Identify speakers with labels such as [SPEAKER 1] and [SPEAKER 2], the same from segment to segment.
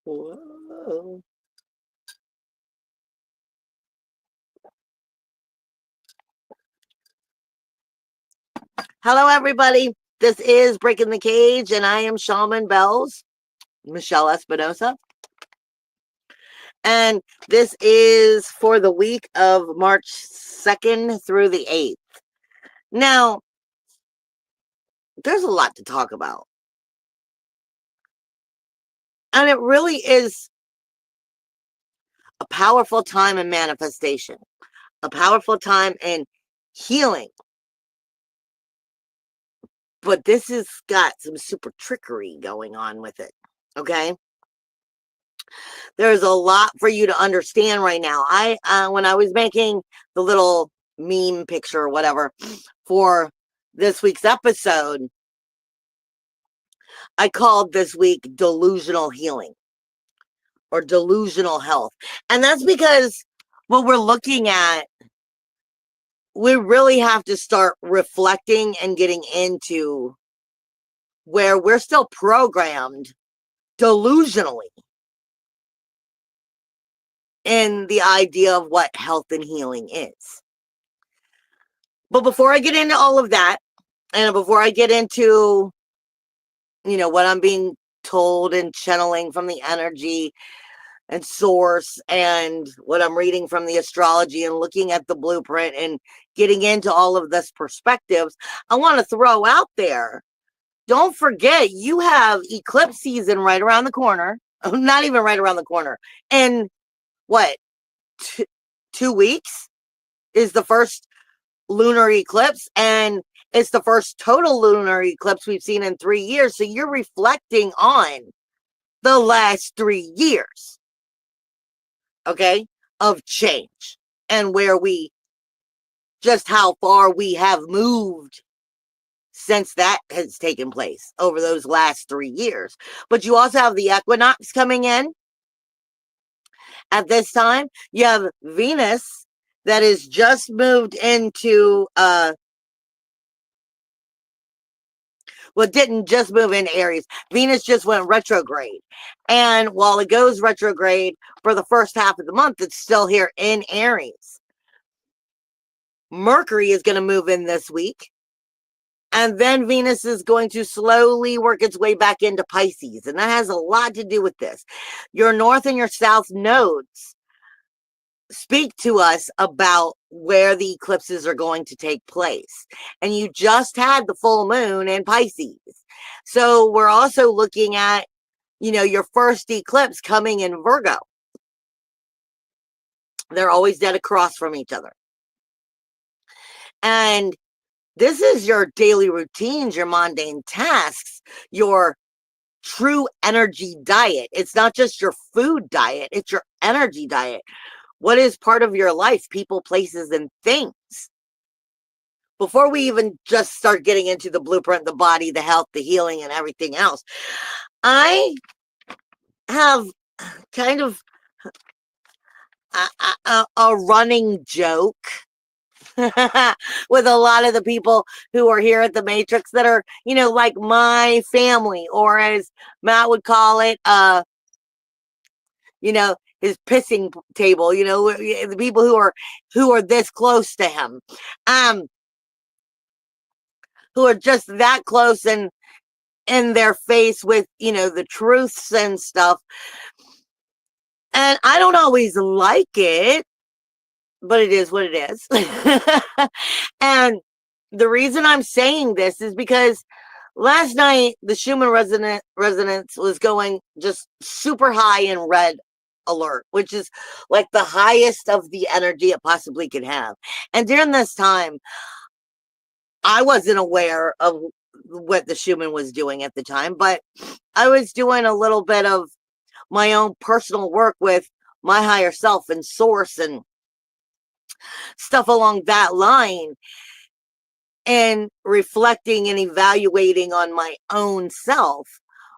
[SPEAKER 1] Whoa. Hello, everybody. This is Breaking the Cage, and I am Shaman Bells, Michelle Espinosa. And this is for the week of March 2nd through the 8th. Now, there's a lot to talk about. And it really is a powerful time in manifestation, a powerful time in healing. But this has got some super trickery going on with it, okay? There's a lot for you to understand right now. When I was making the little meme picture or whatever for this week's episode, I called this week delusional healing or delusional health. And that's because what we're looking at, we really have to start reflecting and getting into where we're still programmed delusionally in the idea of what health and healing is. But before I get into all of that, and before I get into, what I'm being told and channeling from the energy and source and what I'm reading from the astrology and looking at the blueprint and getting into all of this perspectives, I want to throw out there, don't forget, you have eclipse season right around the corner. Not even right around the corner. And what, 2 weeks is the first lunar eclipse, and it's the first total lunar eclipse we've seen in 3 years. So you're reflecting on the last 3 years, okay, of change and just how far we have moved since that has taken place over those last 3 years. But you also have the equinox coming in at this time. You have Venus that has just moved into didn't just move into Aries. Venus just went retrograde. And while it goes retrograde for the first half of the month, it's still here in Aries. Mercury is going to move in this week. And then Venus is going to slowly work its way back into Pisces. And that has a lot to do with this. Your north and your south nodes speak to us about where the eclipses are going to take place. And you just had the full moon in Pisces. So we're also looking at, your first eclipse coming in Virgo. They're always dead across from each other. And this is your daily routines, your mundane tasks, your true energy diet. It's not just your food diet, it's your energy diet. What is part of your life? People, places, and things. Before we even just start getting into the blueprint, the body, the health, the healing, and everything else, I have kind of a running joke with a lot of the people who are here at the Matrix that are, like my family, or as Matt would call it, his pissing table, the people who are this close to him, who are just that close and in their face with, the truths and stuff. And I don't always like it, but it is what it is. And the reason I'm saying this is because last night the Schumann resonance was going just super high in red alert, which is like the highest of the energy it possibly could have. And during this time, I wasn't aware of what the Schumann was doing at the time, but I was doing a little bit of my own personal work with my higher self and source and stuff along that line, and reflecting and evaluating on my own self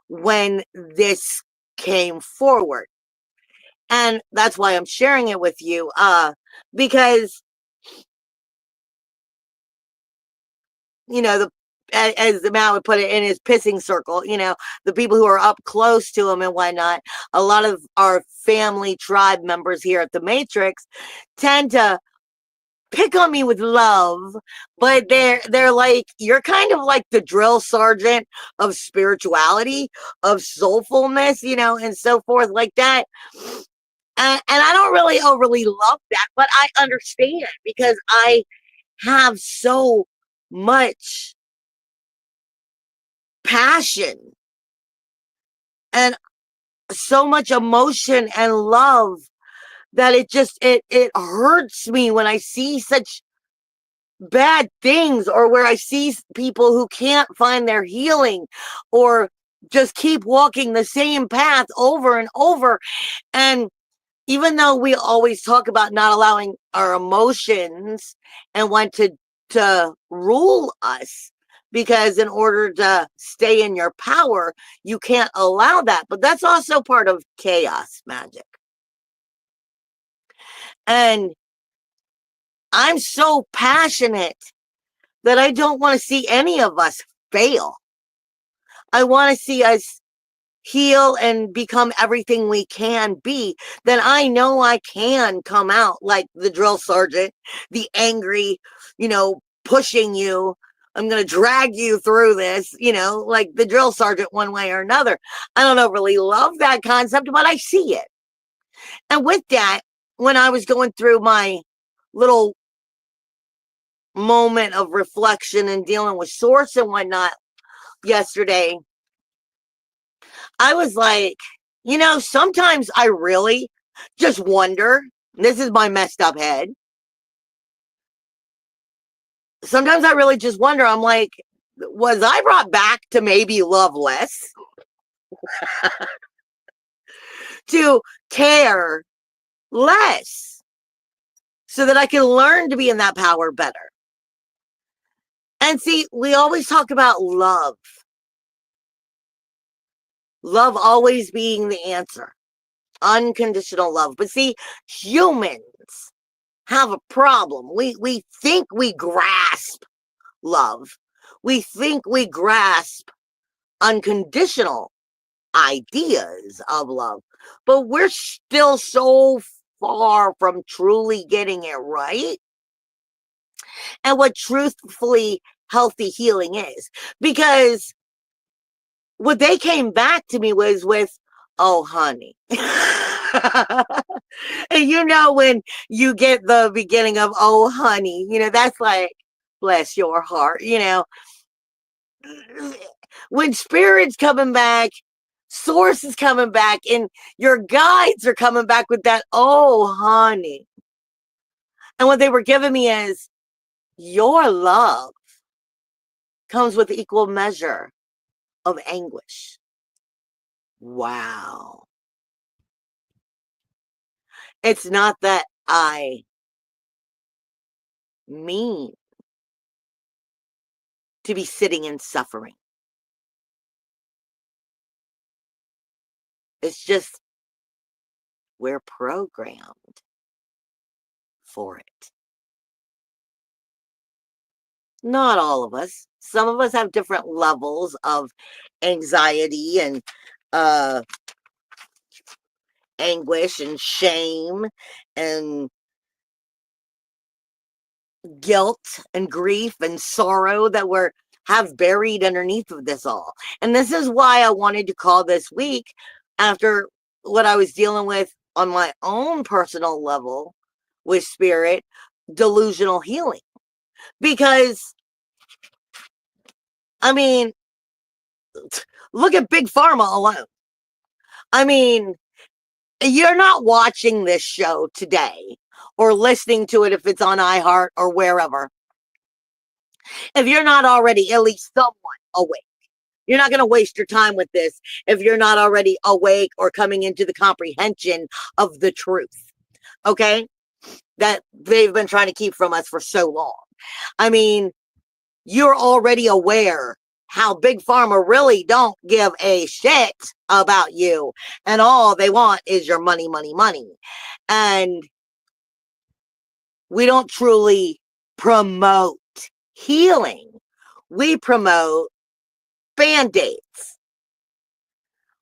[SPEAKER 1] when this came forward. And that's why I'm sharing it with you, because, as the man would put it, in his pissing circle, the people who are up close to him and whatnot. A lot of our family tribe members here at the Matrix tend to pick on me with love, but they're like, you're kind of like the drill sergeant of spirituality, of soulfulness, and so forth like that. And I don't really overly love that, but I understand because I have so much passion and so much emotion and love that it hurts me when I see such bad things, or where I see people who can't find their healing or just keep walking the same path over and over. And even though we always talk about not allowing our emotions and want to rule us, because in order to stay in your power, you can't allow that. But that's also part of chaos magic. And I'm so passionate that I don't want to see any of us fail. I want to see us heal and become everything we can be. Then I know I can come out like the drill sergeant, the angry, pushing you. I'm going to drag you through this, like the drill sergeant one way or another. I don't really love that concept, but I see it. And with that, when I was going through my little moment of reflection and dealing with source and whatnot yesterday, I was like, sometimes I really just wonder, this is my messed up head. Sometimes I really just wonder, I'm like, was I brought back to maybe love less? To care less? So that I can learn to be in that power better? And see, we always talk about love. Love always being the answer. Unconditional love. But see, humans have a problem. We think we grasp love. We think we grasp unconditional ideas of love. But we're still so far from truly getting it right. And what truthfully healthy healing is. Because what they came back to me was with, oh, honey. And when you get the beginning of, oh, honey, that's like, bless your heart, when spirit's coming back, source is coming back, and your guides are coming back with that, oh, honey. And what they were giving me is, your love comes with equal measure of anguish. Wow. It's not that I mean to be sitting in suffering. It's just we're programmed for it. Not all of us. Some of us have different levels of anxiety and anguish and shame and guilt and grief and sorrow that have buried underneath of this all. And this is why I wanted to call this week, after what I was dealing with on my own personal level with spirit, delusional healing. Because, I mean, look at Big Pharma alone. I mean, you're not watching this show today or listening to it if it's on iHeart or wherever, if you're not already at least somewhat awake. You're not going to waste your time with this if you're not already awake or coming into the comprehension of the truth, okay, that they've been trying to keep from us for so long. I mean, you're already aware how Big Pharma really don't give a shit about you, and all they want is your money, money, money. And we don't truly promote healing. we promote Band-Aids.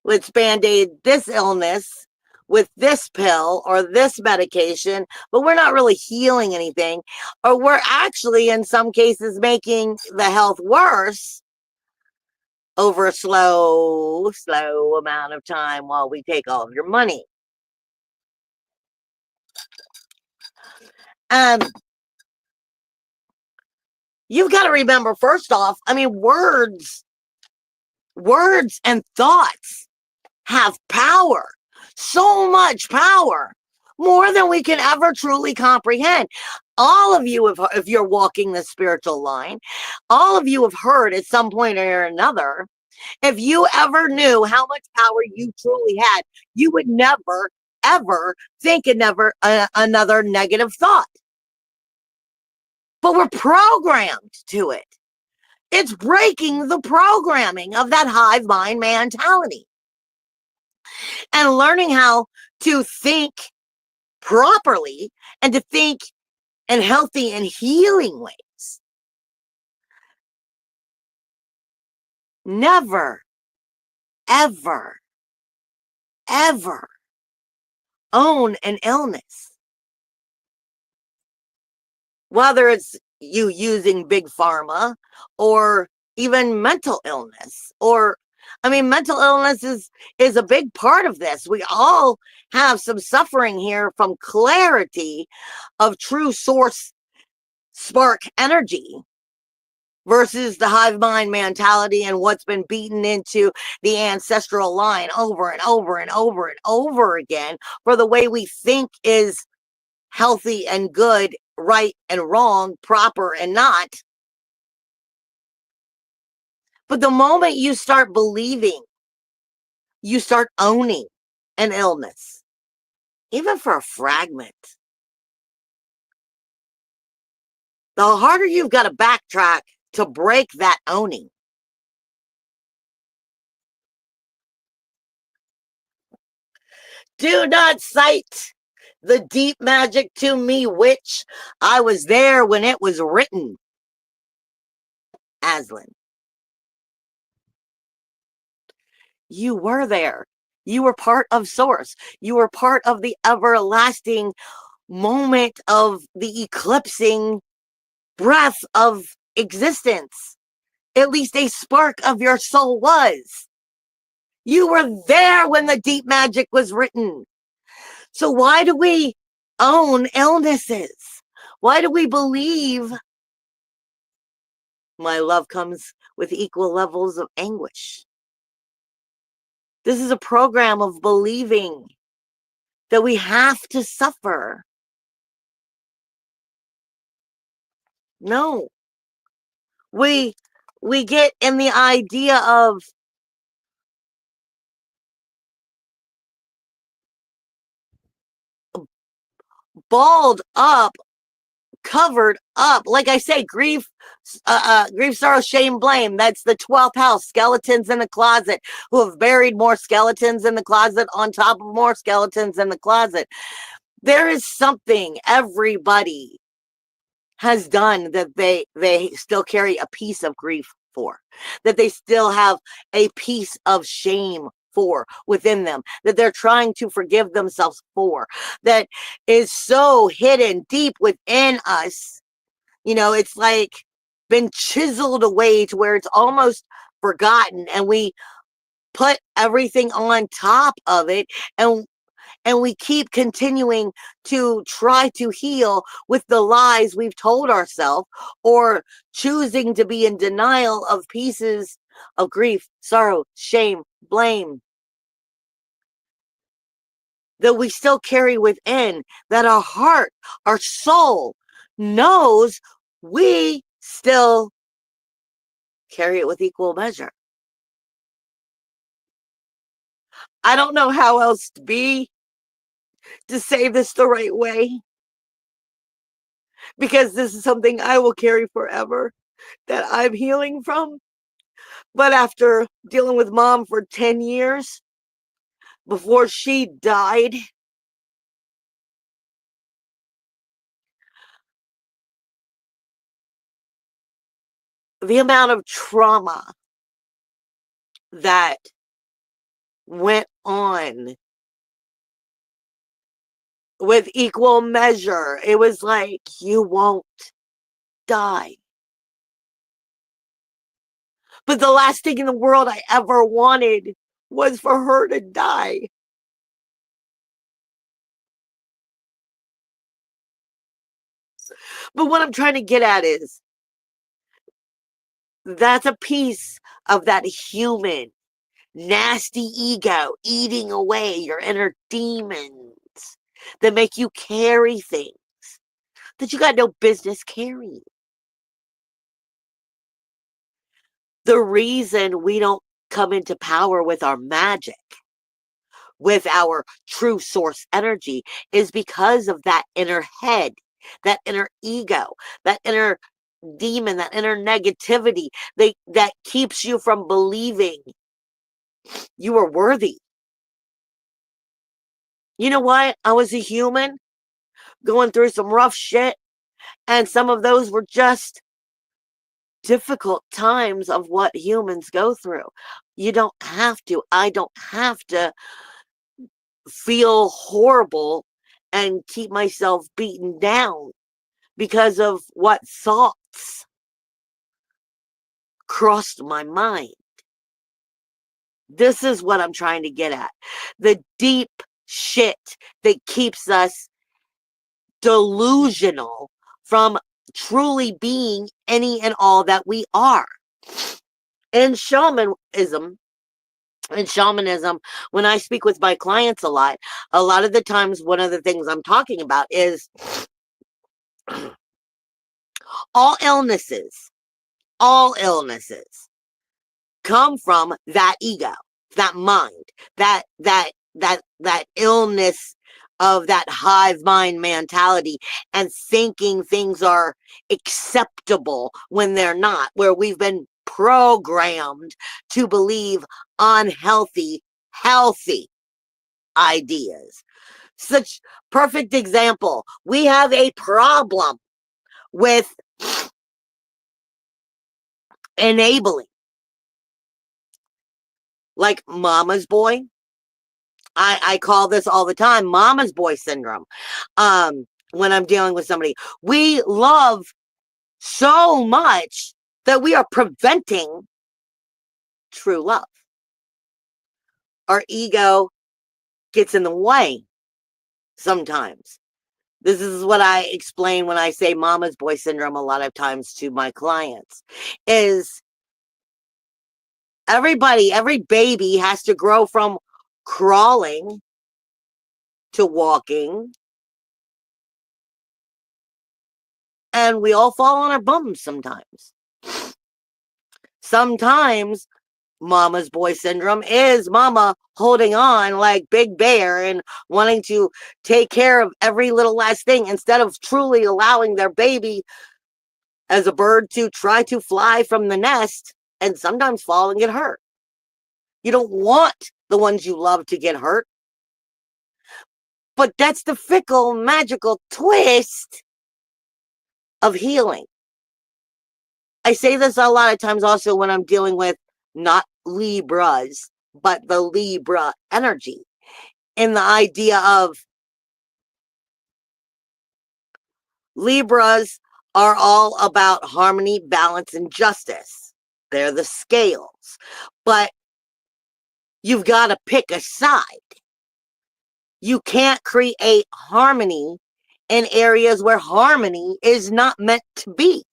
[SPEAKER 1] Let's Band-Aid this illness with this pill or this medication, but we're not really healing anything, or we're actually in some cases making the health worse over a slow amount of time while we take all of your money. You've got to remember, first off, I mean, words and thoughts have power, so much power, more than we can ever truly comprehend. All of you, if you're walking the spiritual line, all of you have heard at some point or another, if you ever knew how much power you truly had, you would never, ever think another negative thought. But we're programmed to it. It's breaking the programming of that hive mind mentality. And learning how to think properly and to think in healthy and healing ways. Never, ever, ever own an illness. Whether it's you using big pharma or even mental illness, or I mean, mental illness is a big part of this. We all have some suffering here from clarity of true source spark energy versus the hive mind mentality and what's been beaten into the ancestral line over and over and over and over again for the way we think is healthy and good, right and wrong, proper and not. But the moment you start believing, you start owning an illness, even for a fragment, the harder you've got to backtrack to break that owning. Do not cite the deep magic to me, witch. I was there when it was written. Aslan. You were there. You were part of source. You were part of the everlasting moment of the eclipsing breath of existence. At least a spark of your soul was. You were there when the deep magic was written. So why do we own illnesses? Why do we believe my love comes with equal levels of anguish? This is a program of believing that we have to suffer. No. We get in the idea of balled up, covered up. Like I say, grief, sorrow, shame, blame. That's the 12th house. Skeletons in the closet, who have buried more skeletons in the closet on top of more skeletons in the closet. There is something everybody has done that they still carry a piece of grief for, that they still have a piece of shame for within them, that they're trying to forgive themselves for, that is so hidden deep within us. You know, it's like been chiseled away to where it's almost forgotten, and we put everything on top of it, and we keep continuing to try to heal with the lies we've told ourselves, or choosing to be in denial of pieces of grief, sorrow, shame, blame that we still carry within, that our heart, our soul knows we still carry it with equal measure. I don't know how else to say this the right way, because this is something I will carry forever, that I'm healing from. But after dealing with Mom for 10 years before she died, the amount of trauma that went on with equal measure. It was like, you won't die. But the last thing in the world I ever wanted was for her to die. But what I'm trying to get at is, that's a piece of that human, nasty ego eating away your inner demons that make you carry things that you got no business carrying. The reason we don't come into power with our magic, with our true source energy, is because of that inner head, that inner ego, that inner demon, that inner negativity that keeps you from believing you are worthy. You know what? I was a human going through some rough shit, and some of those were just difficult times of what humans go through. You don't have to. I don't have to feel horrible and keep myself beaten down because of what thoughts crossed my mind. This is what I'm trying to get at. The deep shit that keeps us delusional from truly being any and all that we are. In shamanism, when I speak with my clients a lot of the times, one of the things I'm talking about is all illnesses come from that ego, that mind, that illness of that hive mind mentality, and thinking things are acceptable when they're not, where we've been programmed to believe unhealthy, healthy ideas. Such perfect example. We have a problem with enabling, like mama's boy. I call this all the time mama's boy syndrome. When I'm dealing with somebody, we love so much that we are preventing true love. Our ego gets in the way sometimes. This is what I explain when I say mama's boy syndrome a lot of times to my clients, is every baby has to grow from crawling to walking, and we all fall on our bums sometimes. Sometimes mama's boy syndrome is mama holding on like Big Bear and wanting to take care of every little last thing, instead of truly allowing their baby as a bird to try to fly from the nest and sometimes fall and get hurt. You don't want the ones you love to get hurt. But that's the fickle, magical twist of healing. I say this a lot of times also when I'm dealing with not Libras, but the Libra energy, in the idea of Libras are all about harmony, balance, and justice. They're the scales. But you've got to pick a side. You can't create harmony in areas where harmony is not meant to be.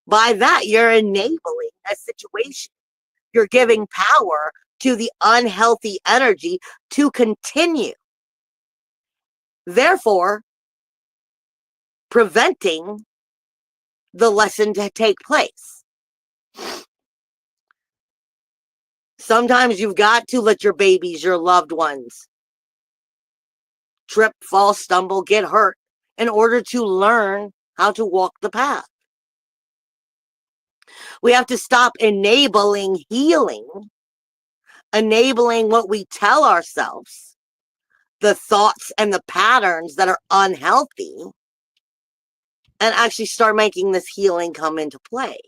[SPEAKER 1] By that, you're enabling a situation. You're giving power to the unhealthy energy to continue. Therefore, preventing the lesson to take place. Sometimes you've got to let your babies, your loved ones, trip, fall, stumble, get hurt in order to learn how to walk the path. We have to stop enabling healing, enabling what we tell ourselves, the thoughts and the patterns that are unhealthy, and actually start making this healing come into play.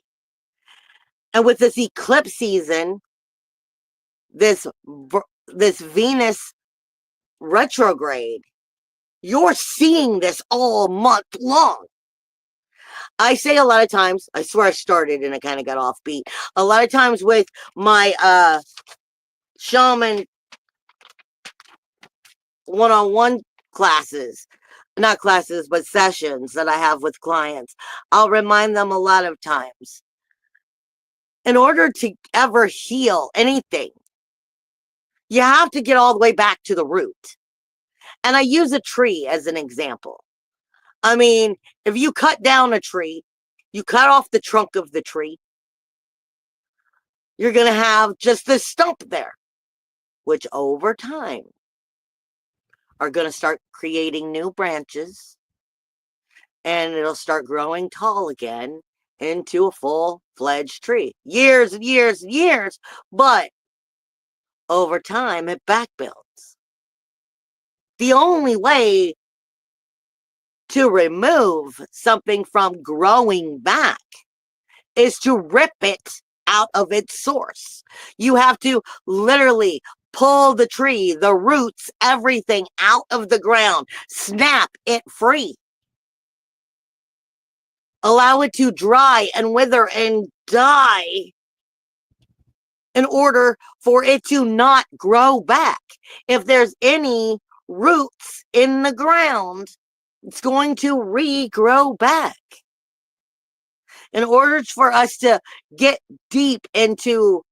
[SPEAKER 1] And with this eclipse season, this Venus retrograde, you're seeing this all month long. I say a lot of times, I swear I started and I kind of got offbeat. A lot of times with my shaman one-on-one classes, not classes, but sessions that I have with clients, I'll remind them a lot of times, in order to ever heal anything, you have to get all the way back to the root. And I use a tree as an example. I mean, if you cut down a tree, you cut off the trunk of the tree, you're going to have just this stump there, which over time are going to start creating new branches, and it'll start growing tall again into a full-fledged tree. Years and years and years, but over time it back builds. The only way to remove something from growing back is to rip it out of its source. You have to literally pull the tree, the roots, everything out of the ground, snap it free. Allow it to dry and wither and die in order for it to not grow back. If there's any roots in the ground, it's going to regrow back. In order for us to get deep into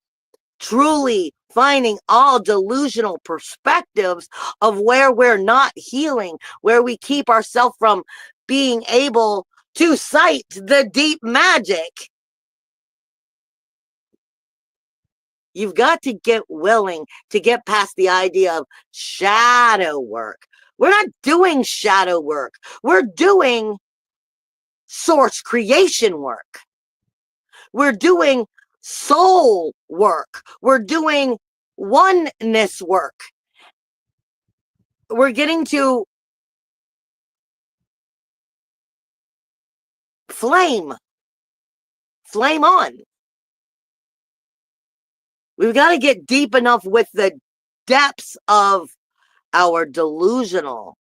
[SPEAKER 1] truly finding all delusional perspectives of where we're not healing, where we keep ourselves from being able to sight the deep magic, you've got to get willing to get past the idea of shadow work. We're not doing shadow work. We're doing source creation work. We're doing soul work. We're doing oneness work. We're getting to flame on. We've got to get deep enough with the depths of our delusional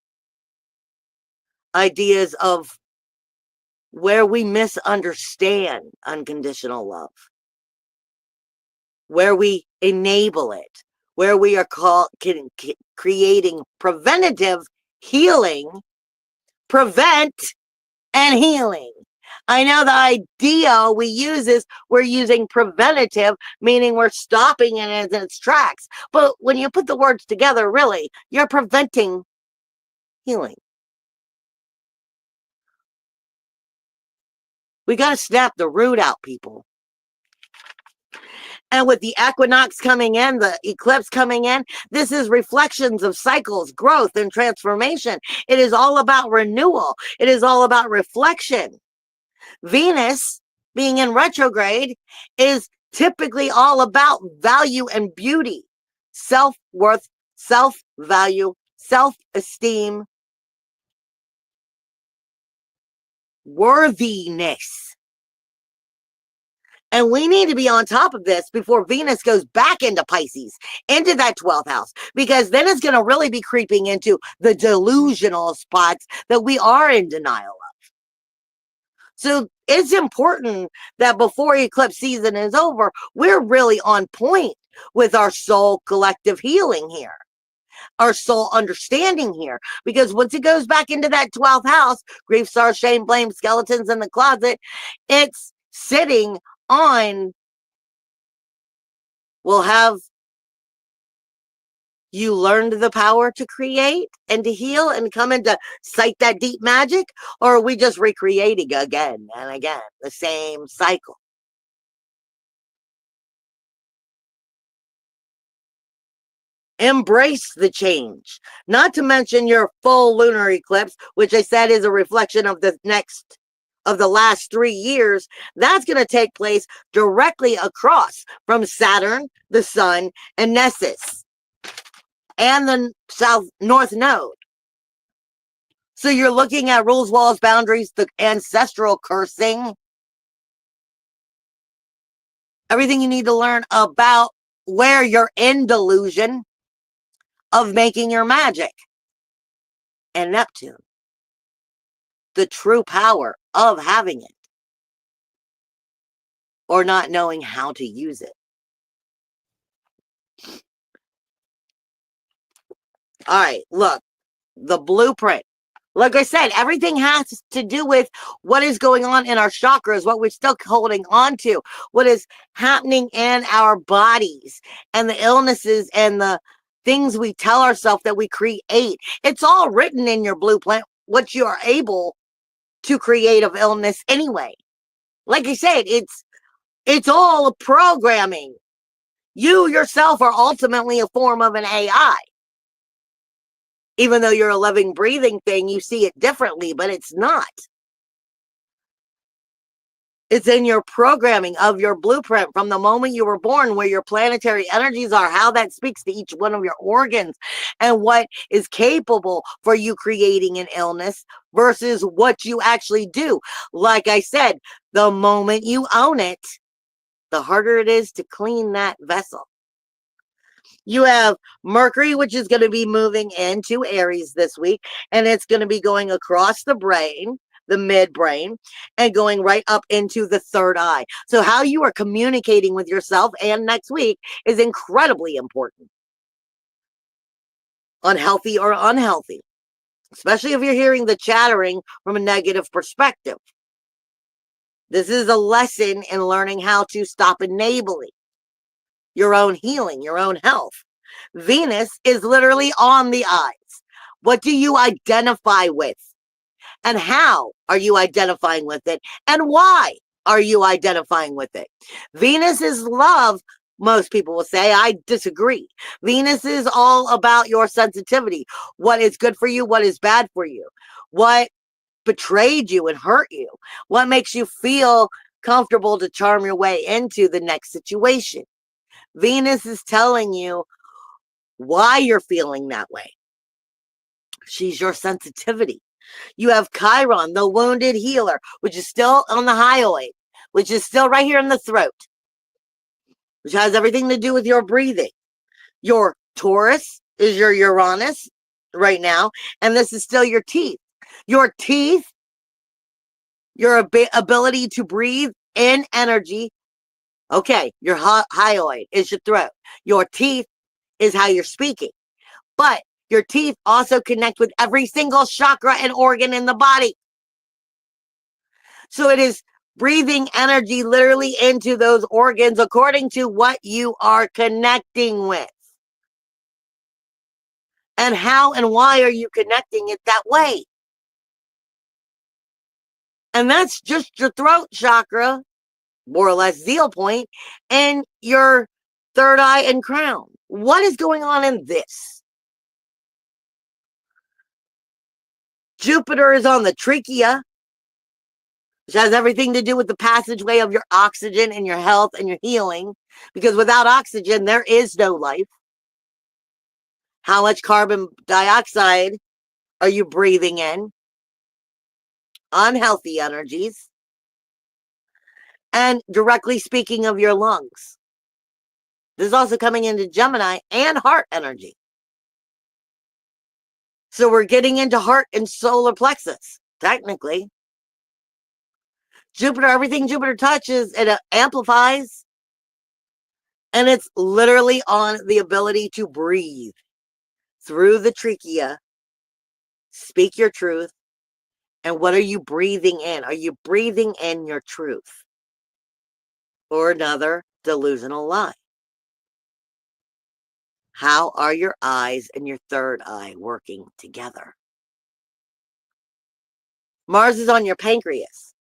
[SPEAKER 1] ideas of where we misunderstand unconditional love, where we enable it, where we are creating preventative healing, prevent and healing. I know the idea we use is we're using preventative, meaning we're stopping it in its tracks. But when you put the words together, really, you're preventing healing. We got to snap the root out, people. And with the equinox coming in, the eclipse coming in, this is reflections of cycles, growth, and transformation. It is all about renewal. It is all about reflection. Venus, being in retrograde, is typically all about value and beauty, self-worth, self-value, self-esteem, worthiness. And we need to be on top of this before Venus goes back into Pisces, into that 12th house, because then it's going to really be creeping into the delusional spots that we are in denial of. So it's important that before eclipse season is over, we're really on point with our soul collective healing here, our soul understanding here, because once it goes back into that 12th house, grief, sorrow, shame, blame, skeletons in the closet, it's sitting on, will have you learned the power to create and to heal and come into sight that deep magic, or are we just recreating again and again the same cycle? Embrace the change, not to mention your full lunar eclipse, which I said is a reflection of the last 3 years. That's going to take place directly across from Saturn, the Sun, and Nessus, and the north node. So you're looking at rules, walls, boundaries, the ancestral cursing, everything you need to learn about where you're in delusion of making your magic. And Neptune, the true power of having it or not knowing how to use it. All right, look, the blueprint. Like I said, everything has to do with what is going on in our chakras, what we're still holding on to, what is happening in our bodies, and the illnesses and the things we tell ourselves that we create. It's all written in your blueprint, what you are able to create of illness anyway. Like I said, it's all programming. You yourself are ultimately a form of an AI. Even though you're a living, breathing thing, you see it differently, but it's not. It's in your programming of your blueprint from the moment you were born, where your planetary energies are, how that speaks to each one of your organs, and what is capable for you creating an illness versus what you actually do. Like I said, the moment you own it, the harder it is to clean that vessel. You have Mercury, which is going to be moving into Aries this week, and it's going to be going across the brain, the midbrain, and going right up into the third eye. So how you are communicating with yourself and next week is incredibly important. Unhealthy or unhealthy, especially if you're hearing the chattering from a negative perspective. This is a lesson in learning how to stop enabling your own healing, your own health. Venus is literally on the eyes. What do you identify with? And how are you identifying with it? And why are you identifying with it? Venus is love. Most people will say, I disagree. Venus is all about your sensitivity. What is good for you? What is bad for you? What betrayed you and hurt you? What makes you feel comfortable to charm your way into the next situation? Venus is telling you why you're feeling that way. She's your sensitivity. You have Chiron, the wounded healer, which is still on the hyoid, which is still right here in the throat, which has everything to do with your breathing. Your Taurus is your Uranus right now, and this is still your teeth. Your teeth, your ability to breathe in energy. Okay, your hyoid is your throat. Your teeth is how you're speaking. But your teeth also connect with every single chakra and organ in the body. So it is breathing energy literally into those organs according to what you are connecting with. And how and why are you connecting it that way? And that's just your throat chakra, more or less zeal point, and your third eye and crown. What is going on in this? Jupiter is on the trachea, which has everything to do with the passageway of your oxygen and your health and your healing. Because without oxygen, there is no life. How much carbon dioxide are you breathing in? Unhealthy energies. And directly speaking of your lungs, this is also coming into Gemini and heart energy. So we're getting into heart and solar plexus, technically. Jupiter, everything Jupiter touches, it amplifies. And it's literally on the ability to breathe through the trachea, speak your truth. And what are you breathing in? Are you breathing in your truth or another delusional lie? How are your eyes and your third eye working together? Mars is on your pancreas.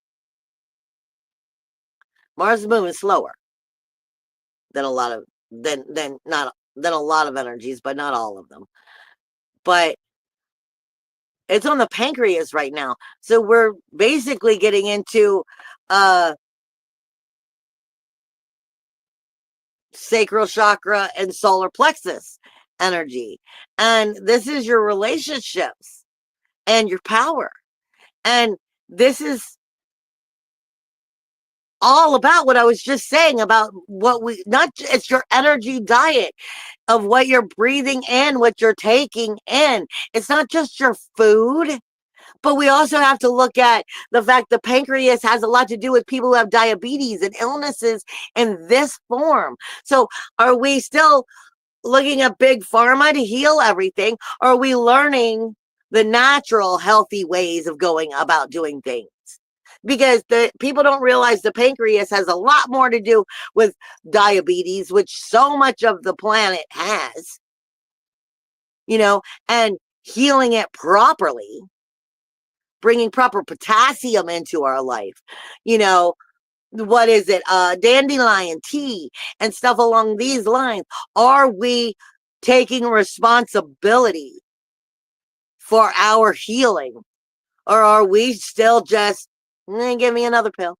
[SPEAKER 1] Mars is moving slower than a lot of energies, but not all of them. But it's on the pancreas right now. So we're basically getting into sacral chakra and solar plexus energy. And this is your relationships and your power. And this is all about what I was just saying about what it's your energy diet of what you're breathing in, what you're taking in. It's not just your food, but we also have to look at the fact the pancreas has a lot to do with people who have diabetes and illnesses in this form. So are we still looking at big pharma to heal everything? Or are we learning the natural, healthy ways of going about doing things? Because the people don't realize the pancreas has a lot more to do with diabetes, which so much of the planet has, and healing it properly, bringing proper potassium into our life, what is it? Dandelion tea and stuff along these lines. Are we taking responsibility for our healing? Or are we still just, give me another pill?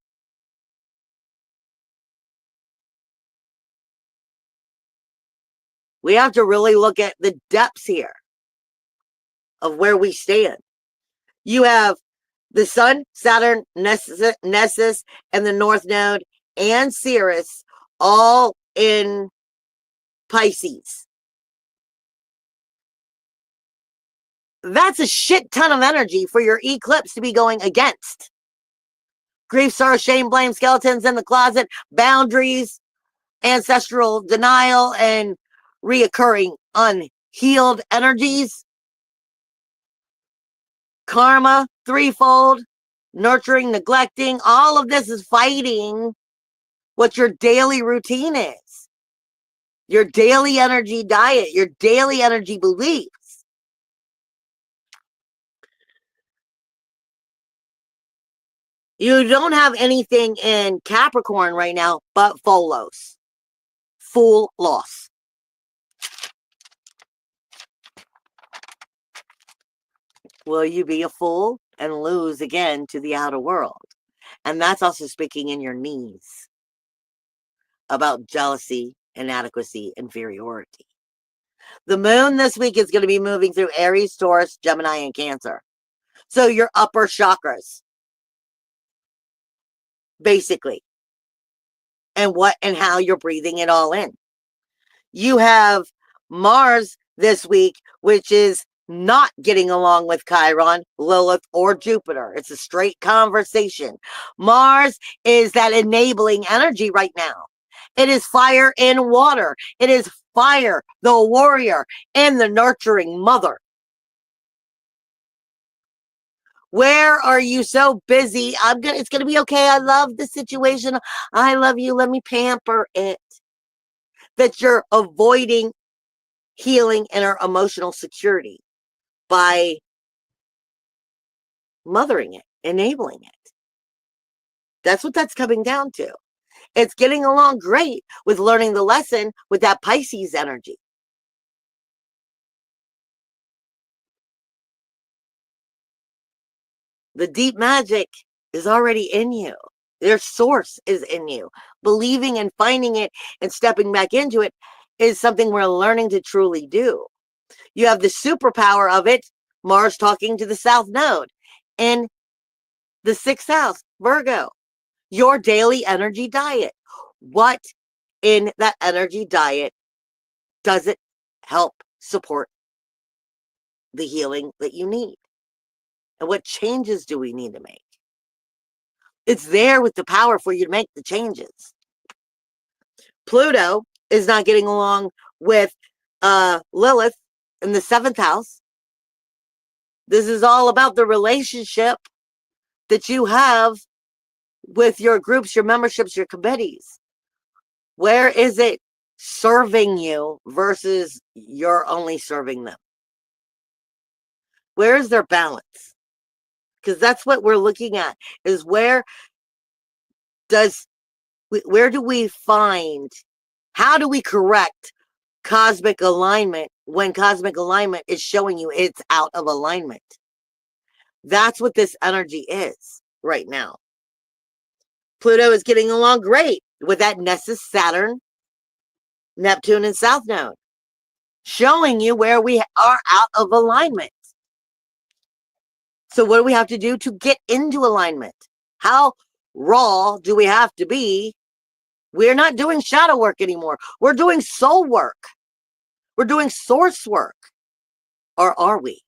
[SPEAKER 1] We have to really look at the depths here of where we stand. You have the Sun, Saturn, Nessus, and the North Node, and Sirius all in Pisces. That's a shit ton of energy for your eclipse to be going against. Grief, sorrow, shame, blame, skeletons in the closet, boundaries, ancestral denial, and reoccurring unhealed energies. Karma, threefold, nurturing, neglecting. All of this is fighting what your daily routine is, your daily energy diet, your daily energy beliefs. You don't have anything in Capricorn right now but Folos. Full loss. Will you be a fool and lose again to the outer world? And that's also speaking in your knees about jealousy, inadequacy, inferiority. The moon this week is going to be moving through Aries, Taurus, Gemini, and Cancer. So your upper chakras, basically, and what and how you're breathing it all in. You have Mars this week, which is not getting along with Chiron, Lilith, or Jupiter. It's a straight conversation. Mars is that enabling energy right now. It is fire and water. It is fire, the warrior, and the nurturing mother. Where are you so busy? It's gonna be okay. I love the situation. I love you. Let me pamper it. That you're avoiding healing inner emotional security by mothering it, enabling it. That's what that's coming down to. It's getting along great with learning the lesson with that Pisces energy. The deep magic is already in you. Their source is in you. Believing and finding it and stepping back into it is something we're learning to truly do. You have the superpower of it, Mars talking to the South Node in the 6th house, Virgo. Your daily energy diet. What in that energy diet does it help support the healing that you need? And what changes do we need to make? It's there with the power for you to make the changes. Pluto is not getting along with Lilith in the 7th house. This is all about the relationship that you have with your groups, your memberships, your committees. Where is it serving you versus you're only serving them? Where is their balance? Because that's what we're looking at, is where do we find, how do we correct cosmic alignment when cosmic alignment is showing you it's out of alignment? That's what this energy is right now. Pluto is getting along great with that Nessus, Saturn, Neptune, and South Node, showing you where we are out of alignment. So what do we have to do to get into alignment? How raw do we have to be? We're not doing shadow work anymore. We're doing soul work. We're doing source work. Or are we?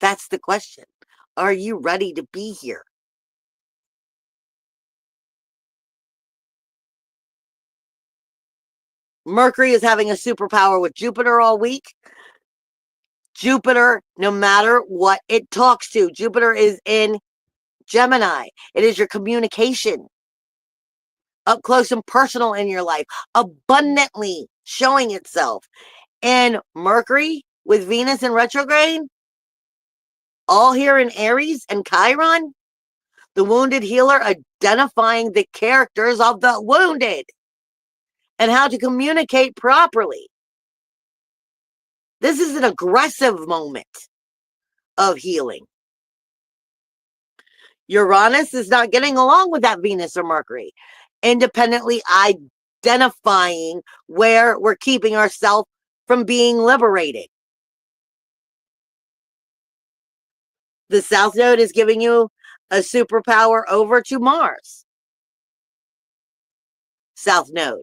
[SPEAKER 1] That's the question. Are you ready to be here? Mercury is having a superpower with Jupiter all week. Jupiter, no matter what it talks to, Jupiter is in Gemini. It is your communication, up close and personal in your life, abundantly showing itself. And Mercury with Venus in retrograde, all here in Aries and Chiron, the wounded healer identifying the characters of the wounded and how to communicate properly. This is an aggressive moment of healing. Uranus is not getting along with that Venus or Mercury, independently identifying where we're keeping ourselves from being liberated. The South Node is giving you a superpower over to Mars. South Node.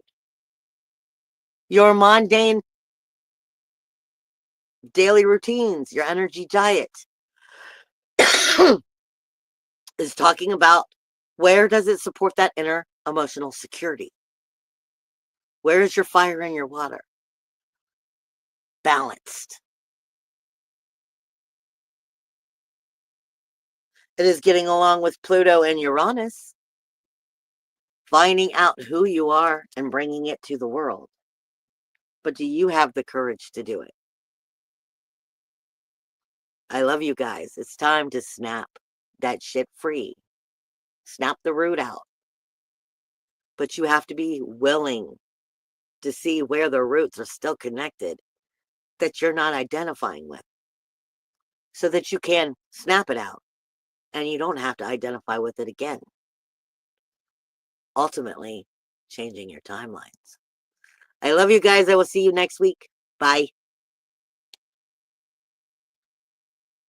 [SPEAKER 1] Your mundane daily routines, your energy diet is talking about where does it support that inner emotional security? Where is your fire and your water? Balanced. It is getting along with Pluto and Uranus, finding out who you are and bringing it to the world. But do you have the courage to do it? I love you guys. It's time to snap that shit free. Snap the root out. But you have to be willing to see where the roots are still connected that you're not identifying with, so that you can snap it out and you don't have to identify with it again. Ultimately, changing your timelines. I love you guys. I will see you next week. Bye.